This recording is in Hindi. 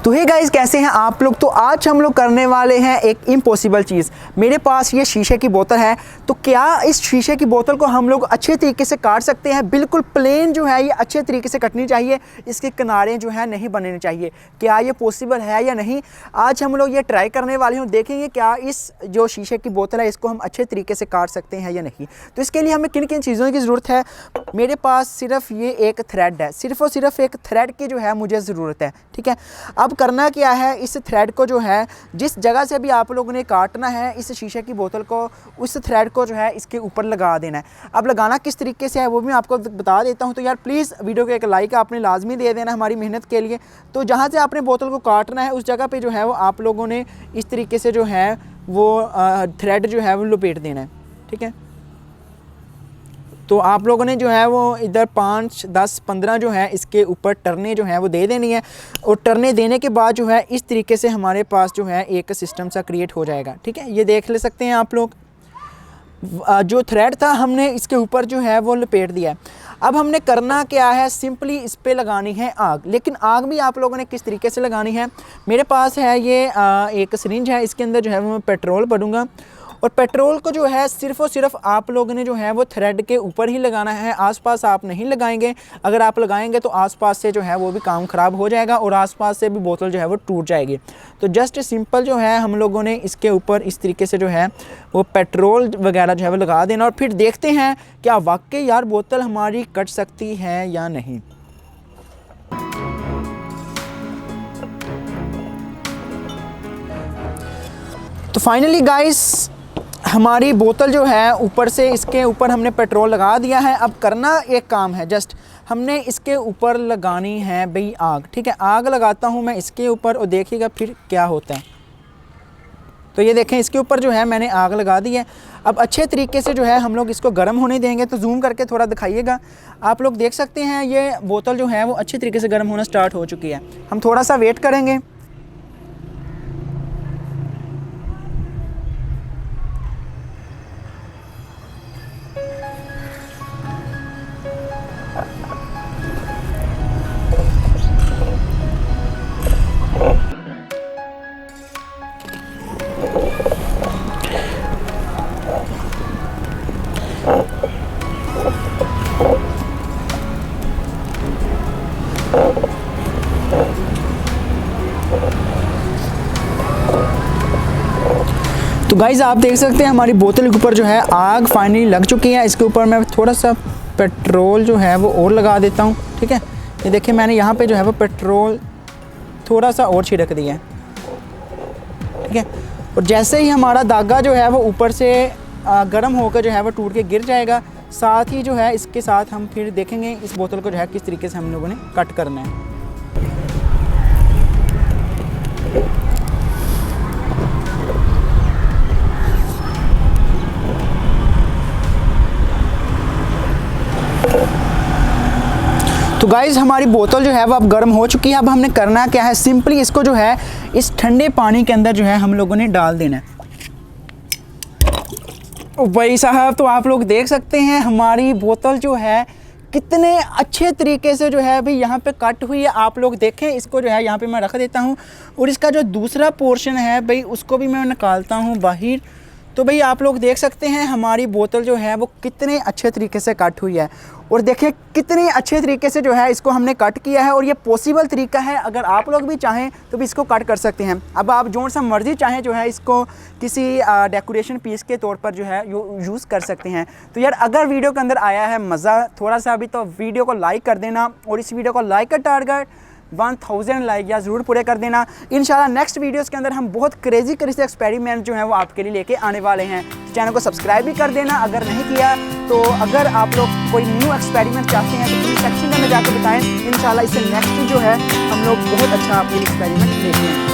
तो हे गाइस, कैसे हैं आप लोग। तो आज हम लोग करने वाले हैं एक इम्पॉसिबल चीज़। मेरे पास ये शीशे की बोतल है, तो क्या इस शीशे की बोतल को हम लोग अच्छे तरीके से काट सकते हैं। बिल्कुल प्लेन जो है ये अच्छे तरीके से कटनी चाहिए, इसके किनारे जो है नहीं बनने चाहिए। क्या ये पॉसिबल है या नहीं, आज हम लोग ये ट्राई करने वाले हैं। देखेंगे क्या इस जो शीशे की बोतल है इसको हम अच्छे तरीके से काट सकते हैं या नहीं। तो इसके लिए हमें किन किन चीज़ों की ज़रूरत है। मेरे पास सिर्फ ये एक थ्रेड है, सिर्फ और सिर्फ एक थ्रेड की जो है मुझे ज़रूरत है। ठीक है, अब करना क्या है, इस थ्रेड को जो है जिस जगह से भी आप लोगों ने काटना है इस शीशे की बोतल को, उस थ्रेड को जो है इसके ऊपर लगा देना है। अब लगाना किस तरीके से है वो भी मैं आपको बता देता हूँ। तो यार प्लीज़ वीडियो को एक लाइक आपने लाजमी दे देना हमारी मेहनत के लिए। तो जहाँ से आपने बोतल को काटना है उस जगह पर जो है वो आप लोगों ने इस तरीके से जो है वो थ्रेड जो है वो लपेट देना है। ठीक है, तो आप लोगों ने जो है वो इधर 5, 10, 15 जो है इसके ऊपर टर्ने जो है वो दे देनी है। और टर्ने देने के बाद जो है इस तरीके से हमारे पास जो है एक सिस्टम सा क्रिएट हो जाएगा। ठीक है, ये देख ले सकते हैं आप लोग। जो थ्रेड था हमने इसके ऊपर जो है वो लपेट दिया है। अब हमने करना क्या है, सिंपली इस पे लगानी है आग। लेकिन आग भी आप लोगों ने किस तरीके से लगानी है। मेरे पास है ये एक सिरिंज है, इसके अंदर जो है वो मैं पेट्रोल भरूँगा। और पेट्रोल को जो है सिर्फ़ और सिर्फ आप लोगों ने जो है वो थ्रेड के ऊपर ही लगाना है, आसपास आप नहीं लगाएंगे। अगर आप लगाएंगे तो आसपास से जो है वो भी काम ख़राब हो जाएगा और आसपास से भी बोतल जो है वो टूट जाएगी। तो जस्ट सिंपल जो है हम लोगों ने इसके ऊपर इस तरीके से जो है वो पेट्रोल वगैरह जो है वो लगा देना। और फिर देखते हैं क्या वाकई यार बोतल हमारी कट सकती है या नहीं। तो फाइनली गाइस हमारी बोतल जो है ऊपर से इसके ऊपर हमने पेट्रोल लगा दिया है। अब करना एक काम है, जस्ट हमने इसके ऊपर लगानी है भाई आग। ठीक है, आग लगाता हूँ मैं इसके ऊपर और देखिएगा फिर क्या होता है। तो ये देखें इसके ऊपर जो है मैंने आग लगा दी है। अब अच्छे तरीके से जो है हम लोग इसको गर्म होने देंगे। तो जूम करके थोड़ा दिखाइएगा, आप लोग देख सकते हैं ये बोतल जो है वो अच्छे तरीके से गर्म होना स्टार्ट हो चुकी है। हम थोड़ा सा वेट करेंगे। तो गाइज़ आप देख सकते हैं हमारी बोतल के ऊपर जो है आग फाइनली लग चुकी है। इसके ऊपर मैं थोड़ा सा पेट्रोल जो है वो और लगा देता हूँ। ठीक है, ये देखिए मैंने यहाँ पे जो है वो पेट्रोल थोड़ा सा और छिड़क दिया है। ठीक है, और जैसे ही हमारा धागा जो है वो ऊपर से गर्म होकर जो है वो टूट के गिर जाएगा, साथ ही जो है इसके साथ हम फिर देखेंगे इस बोतल को जो है किस तरीके से हम लोगों ने कट करना है। तो गाइज़ हमारी बोतल जो है वो अब गर्म हो चुकी है। अब हमने करना क्या है, सिंपली इसको जो है इस ठंडे पानी के अंदर जो है हम लोगों ने डाल देना है। भाई साहब तो आप लोग देख सकते हैं हमारी बोतल जो है कितने अच्छे तरीके से जो है भाई यहाँ पे कट हुई है। आप लोग देखें इसको जो है यहाँ पे मैं रख देता हूँ और इसका जो दूसरा पोर्शन है भाई उसको भी मैं निकालता हूँ बाहर। तो भाई आप लोग देख सकते हैं हमारी बोतल जो है वो कितने अच्छे तरीके से कट हुई है। और देखिए कितने अच्छे तरीके से जो है इसको हमने कट किया है। और ये पॉसिबल तरीका है, अगर आप लोग भी चाहें तो भी इसको कट कर सकते हैं। अब आप जो सा मर्ज़ी चाहें जो है इसको किसी डेकोरेशन पीस के तौर पर जो है यूज़ कर सकते हैं। तो यार अगर वीडियो के अंदर आया है मज़ा थोड़ा सा भी, तो वीडियो को लाइक कर देना और इस वीडियो को लाइक का टारगेट 1000 लाइक या ज़रूर पूरे कर देना। इंशाल्लाह नेक्स्ट वीडियोस के अंदर हम बहुत क्रेजी एक्सपेरिमेंट जो है वो आपके लिए लेके आने वाले हैं। चैनल को सब्सक्राइब भी कर देना अगर नहीं किया। तो अगर आप लोग कोई न्यू एक्सपेरिमेंट चाहते हैं तो प्लीज़ सेक्शन में जाकर बताएं। इंशाल्लाह इससे नेक्स्ट जो है हम लोग बहुत अच्छा आपके लिए एक्सपेरिमेंट लेके आएंगे।